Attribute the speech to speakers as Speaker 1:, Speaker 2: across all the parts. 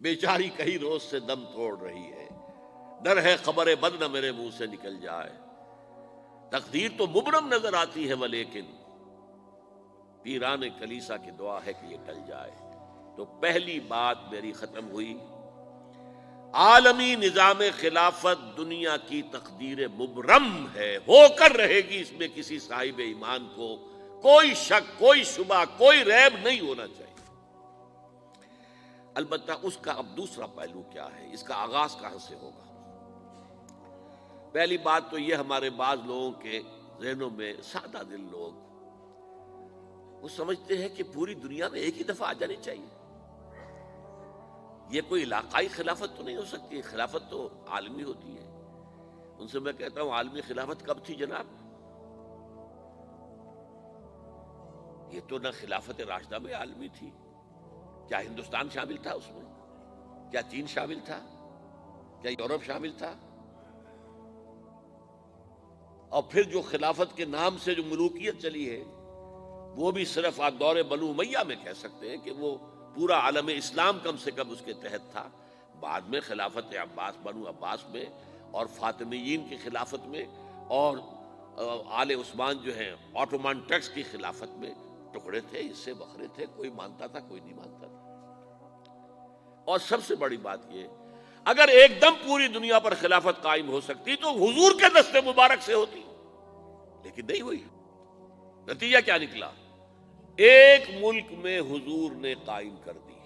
Speaker 1: بیچاری کئی روز سے دم توڑ رہی ہے، ڈر ہے خبر بد نہ میرے منہ سے نکل جائے، تقدیر تو مبرم نظر آتی ہے ولیکن پیران کلیسا کی دعا ہے کہ یہ ٹل جائے۔ تو پہلی بات میری ختم ہوئی، عالمی نظام خلافت دنیا کی تقدیر مبرم ہے، ہو کر رہے گی، اس میں کسی صاحب ایمان کو کوئی شک، کوئی شبہ، کوئی ریب نہیں ہونا چاہیے۔ البتہ اس کا اب دوسرا پہلو کیا ہے، اس کا آغاز کہاں سے ہوگا؟ پہلی بات تو یہ، ہمارے بعض لوگوں کے ذہنوں میں، سادہ دل لوگ وہ سمجھتے ہیں کہ پوری دنیا میں ایک ہی دفعہ آ جانی چاہیے۔ یہ کوئی علاقائی خلافت تو نہیں ہو سکتی، خلافت تو عالمی ہوتی ہے۔ ان سے میں کہتا ہوں عالمی خلافت کب تھی جناب؟ یہ تو نہ خلافت راشدہ میں عالمی تھی، کیا ہندوستان شامل تھا اس میں؟ کیا چین شامل تھا؟ کیا یورپ شامل تھا؟ اور پھر جو خلافت کے نام سے جو ملوکیت چلی ہے وہ بھی صرف آپ دور بنو امیہ میں کہہ سکتے ہیں کہ وہ پورا عالم اسلام کم سے کم اس کے تحت تھا۔ بعد میں خلافت عباس، بنو عباس میں، اور فاطمیین کی خلافت میں، اور آل عثمان جو ہیں آٹومان ٹرکس کی خلافت میں ٹکڑے تھے، حصے بکھرے تھے، کوئی مانتا تھا کوئی نہیں مانتا تھا۔ اور سب سے بڑی بات یہ، اگر ایک دم پوری دنیا پر خلافت قائم ہو سکتی تو حضور کے دست مبارک سے ہوتی، لیکن نہیں ہوئی۔ نتیجہ کیا نکلا؟ ایک ملک میں حضور نے قائم کر دی،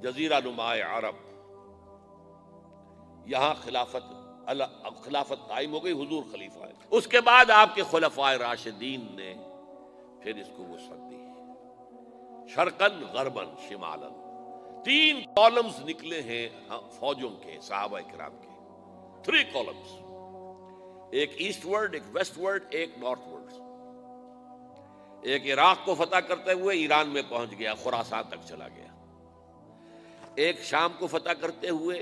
Speaker 1: جزیرہ نما عرب، یہاں خلافت قائم ہو گئی، حضور خلیفہ ہے۔ اس کے بعد آپ کے خلفائے راشدین نے پھر اس کو وسعت دی، شرقاً غرباً شمالاً، 3 کالمز نکلے ہیں فوجوں کے، صحابہ کرام کے، 3 کالمز، ایک ایسٹ ورڈ، ایک ویسٹ ورڈ، ایک نارتھ ورڈ۔ ایک عراق کو فتح کرتے ہوئے ایران میں پہنچ گیا، خراسان تک چلا گیا، ایک شام کو فتح کرتے ہوئے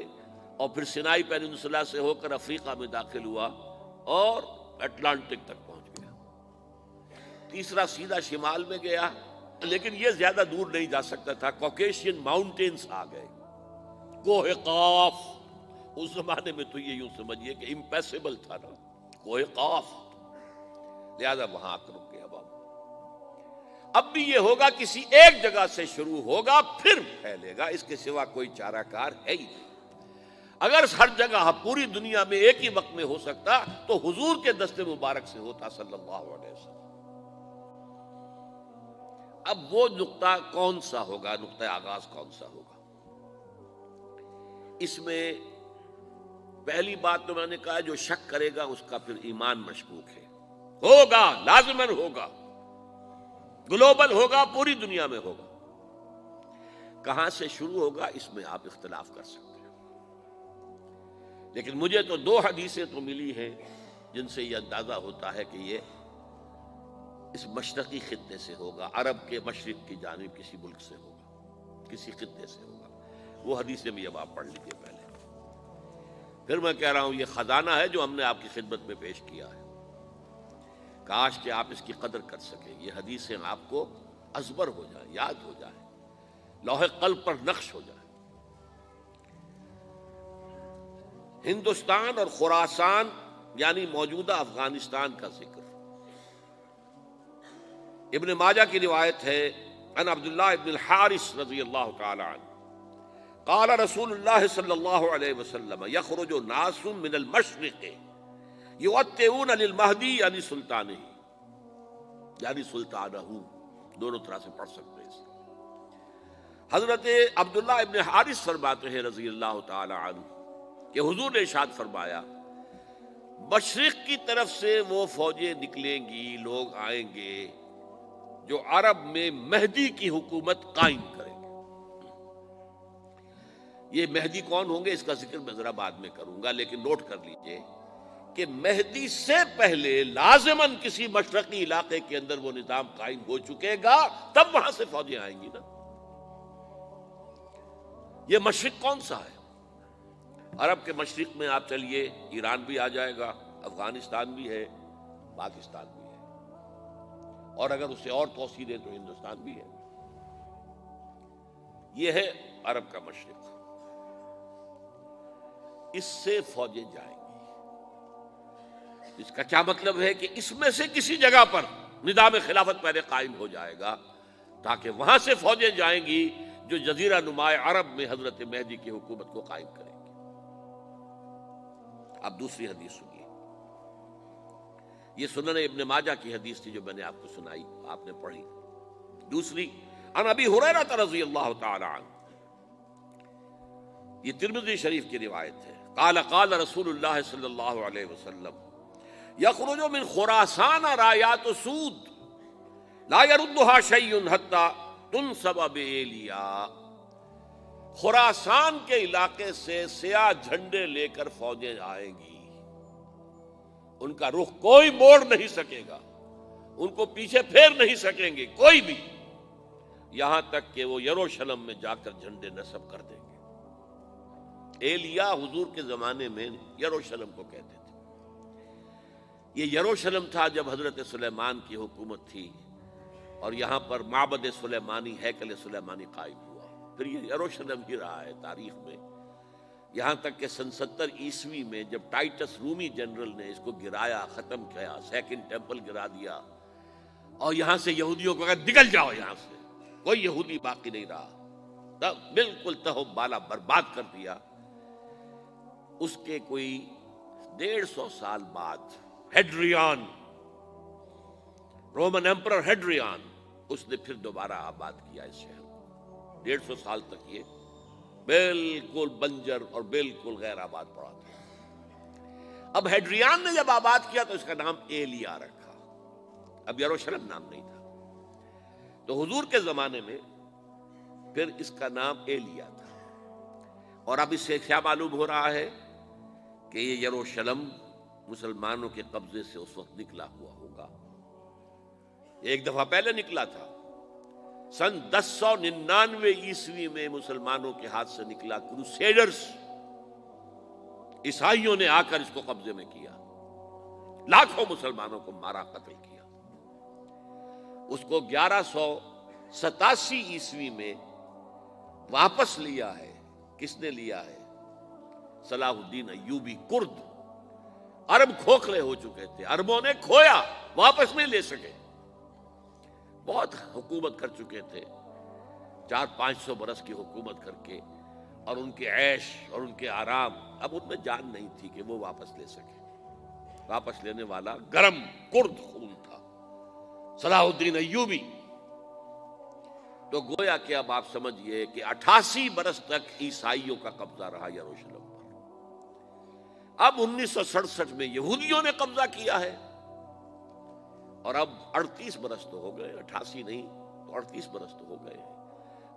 Speaker 1: اور پھر سینائی پیننسولا سے ہو کر افریقہ میں داخل ہوا اور اٹلانٹک تک پہنچ گیا، تیسرا سیدھا شمال میں گیا، لیکن یہ زیادہ دور نہیں جا سکتا تھا، کوکیشین ماؤنٹینز آ گئے، کوہ قاف، اس زمانے میں تو یہ یوں سمجھیے کہ امپیسیبل تھا نا، کوہ قاف، لہذا وہاں آ کر رک گیا۔ اب بھی یہ ہوگا، کسی ایک جگہ سے شروع ہوگا پھر پھیلے گا، اس کے سوا کوئی چارہ کار ہے ہی نہیں۔ اگر ہر جگہ پوری دنیا میں ایک ہی وقت میں ہو سکتا تو حضور کے دست مبارک سے ہوتا صلی اللہ علیہ وسلم۔ اب وہ نقطہ کون سا ہوگا، نقطہ آغاز کون سا ہوگا؟ اس میں پہلی بات تو میں نے کہا، جو شک کرے گا اس کا پھر ایمان مشکوک ہے، ہوگا، لازماً ہوگا، گلوبل ہوگا، پوری دنیا میں ہوگا۔ کہاں سے شروع ہوگا اس میں آپ اختلاف کر سکتے ہیں، لیکن مجھے تو 2 حدیثیں تو ملی ہیں جن سے یہ اندازہ ہوتا ہے کہ یہ اس مشرقی خطے سے ہوگا، عرب کے مشرق کی جانب کسی ملک سے ہوگا، کسی خطے سے ہوگا۔ وہ حدیثیں بھی اب آپ پڑھ لیجیے پہلے، پھر میں کہہ رہا ہوں یہ خزانہ ہے جو ہم نے آپ کی خدمت میں پیش کیا ہے، کاش کہ آپ اس کی قدر کر سکیں، یہ حدیثیں آپ کو ازبر ہو جائیں، یاد ہو جائیں، لوح قلب پر نقش ہو جائیں۔ ہندوستان اور خراسان یعنی موجودہ افغانستان کا ذکر ابن ماجہ کی روایت ہے، عن عبداللہ ابن الحارث رضی اللہ تعالی عنہ قال رسول اللہ صلی اللہ علیہ وسلم یخرج ناس من المشرق یوطئون للمہدی یعنی سلطانہ، یعنی سلطانہ، دونوں طرح سے پڑھ سکتے ہیں۔ حضرت عبداللہ ابن حارث فرماتے ہیں رضی اللہ تعالی عنہ کہ حضور نے ارشاد فرمایا، مشرق کی طرف سے وہ فوجیں نکلیں گی، لوگ آئیں گے جو عرب میں مہدی کی حکومت قائم کریں گے۔ یہ مہدی کون ہوں گے اس کا ذکر میں ذرا بعد میں کروں گا، لیکن نوٹ کر لیجئے کہ مہدی سے پہلے لازماً کسی مشرقی علاقے کے اندر وہ نظام قائم ہو چکے گا، تب وہاں سے فوجیں آئیں گی نا۔ یہ مشرق کون سا ہے؟ عرب کے مشرق میں آپ چلیے، ایران بھی آ جائے گا، افغانستان بھی ہے، پاکستان بھی ہے، اور اگر اسے اور توسیع دیں تو ہندوستان بھی ہے۔ یہ ہے عرب کا مشرق، اس سے فوجیں جائیں گی۔ اس کا کیا مطلب ہے کہ اس میں سے کسی جگہ پر نظام خلافت پہلے قائم ہو جائے گا، تاکہ وہاں سے فوجیں جائیں گی جو جزیرہ نما عرب میں حضرت مہدی کی حکومت کو قائم کریں گی۔ اب دوسری حدیث سنیے، یہ سنن ابن ماجہ کی حدیث تھی جو میں نے آپ کو سنائی، آپ نے پڑھی۔ دوسری، عن ابی ہریرہ رضی اللہ تعالی عنہ، یہ ترمذی شریف کی روایت ہے، قال قال رسول اللہ صلی اللہ علیہ وسلم یخرج من خراسان رایات سود لا يردها شیء حتی تنصب بإیلیا، خراسان کے علاقے سے سیاہ جھنڈے لے کر فوجیں آئیں گی، ان کا رخ کوئی موڑ نہیں سکے گا، ان کو پیچھے پھیر نہیں سکیں گے کوئی بھی، یہاں تک کہ وہ یروشلم میں جا کر جھنڈے نصب کر دیں گے۔ ایلیا حضور کے زمانے میں یروشلم کو کہتے تھے۔ یہ یروشلم تھا جب حضرت سلیمان کی حکومت تھی، اور یہاں پر معبد سلیمانی، ہیکل سلیمانی قائم ہوا، پھر یہ یروشلم ہی رہا ہے تاریخ میں، یہاں تک کہ سن 70 عیسوی میں جب ٹائٹس رومی جنرل نے اس کو گرایا، ختم کیا، سیکنڈ ٹیمپل گرا دیا، اور یہاں سے یہودیوں کو کہا نکل جاؤ یہاں سے، کوئی یہودی باقی نہیں رہا، بالکل تہو بالا برباد کر دیا۔ اس کے کوئی 150 سال بعد ہیڈریان، رومن ایمپرر ہیڈریان، اس نے پھر دوبارہ آباد کیا اس شہر کو۔ 150 سال تک یہ بالکل بنجر اور بالکل غیر آباد پڑا تھا۔ اب ہیڈریان نے جب آباد کیا تو اس کا نام ایلیا رکھا، اب یروشلم نام نہیں تھا، تو حضور کے زمانے میں پھر اس کا نام ایلیا تھا۔ اور اب اس سے کیا معلوم ہو رہا ہے کہ یہ یروشلم مسلمانوں کے قبضے سے اس وقت نکلا ہوا ہوگا، ایک دفعہ پہلے نکلا تھا، سن 1099 عیسوی میں مسلمانوں کے ہاتھ سے نکلا، کروسیڈرز عیسائیوں نے آ کر اس کو قبضے میں کیا، لاکھوں مسلمانوں کو مارا، قتل کیا۔ اس کو 1187 عیسوی میں واپس لیا ہے، کس نے لیا ہے؟ صلاح الدین ایوبی کرد۔ عرب کھوکھلے ہو چکے تھے، عربوں نے کھویا، واپس نہیں لے سکے، بہت حکومت کر چکے تھے، 400-500 برس کی حکومت کر کے، اور ان کے عیش اور ان کے آرام، اب ان میں جان نہیں تھی کہ وہ واپس لے سکے۔ واپس لینے والا گرم کرد خون تھا، صلاح الدین ایوبی۔ تو گویا کہ اب آپ سمجھئے کہ 88 برس تک عیسائیوں کا قبضہ رہا یروشلم پر۔ اب 1967 میں یہودیوں نے قبضہ کیا ہے، اور اب 38 برس تو ہو گئے، 88 نہیں تو 38 برس تو ہو گئے ہیں،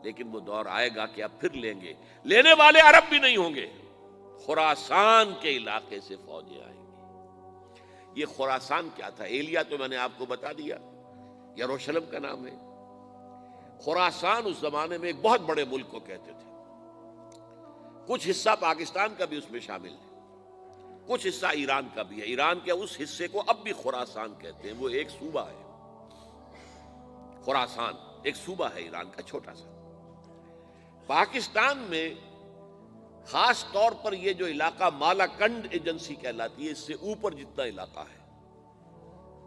Speaker 1: لیکن وہ دور آئے گا کہ اب پھر لیں گے، لینے والے عرب بھی نہیں ہوں گے، خراسان کے علاقے سے فوجیں آئیں گی۔ یہ خراسان کیا تھا؟ ایلیا تو میں نے آپ کو بتا دیا، یروشلم کا نام ہے۔ خراسان اس زمانے میں ایک بہت بڑے ملک کو کہتے تھے، کچھ حصہ پاکستان کا بھی اس میں شامل ہے، کچھ حصہ ایران کا بھی ہے، ایران کے اس حصے کو اب بھی خراسان کہتے ہیں، وہ ایک صوبہ ہے، خراسان ایک صوبہ ہے ایران کا چھوٹا سا۔ پاکستان میں خاص طور پر یہ جو علاقہ مالاکنڈ ایجنسی کہلاتی ہے، اس سے اوپر جتنا علاقہ ہے،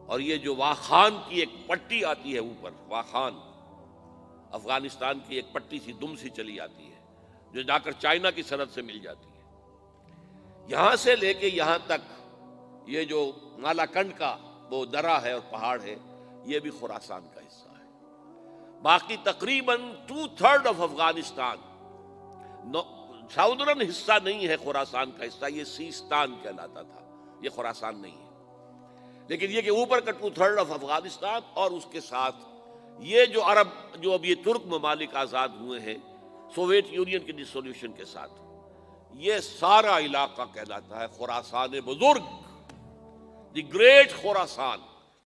Speaker 1: اور یہ جو واخان کی ایک پٹی آتی ہے اوپر، واخان افغانستان کی ایک پٹی سی دم سی چلی آتی ہے جو جا کر چائنا کی سرحد سے مل جاتی ہے، یہاں سے لے کے یہاں تک یہ جو مالاکنڈ کا وہ درہ ہے اور پہاڑ ہے، یہ بھی خراسان کا حصہ ہے۔ باقی تقریباً 2/3 آف افغانستان ساؤدرن حصہ نہیں ہے خراسان کا حصہ، یہ سیستان کہلاتا تھا، یہ خراسان نہیں ہے، لیکن یہ کہ اوپر کا 2/3 آف افغانستان، اور اس کے ساتھ یہ جو عرب، جو اب یہ ترک ممالک آزاد ہوئے ہیں سوویت یونین کی ڈسولوشن کے ساتھ، یہ سارا علاقہ کہلاتا ہے خراسان بزرگ، دی گریٹ خراسان۔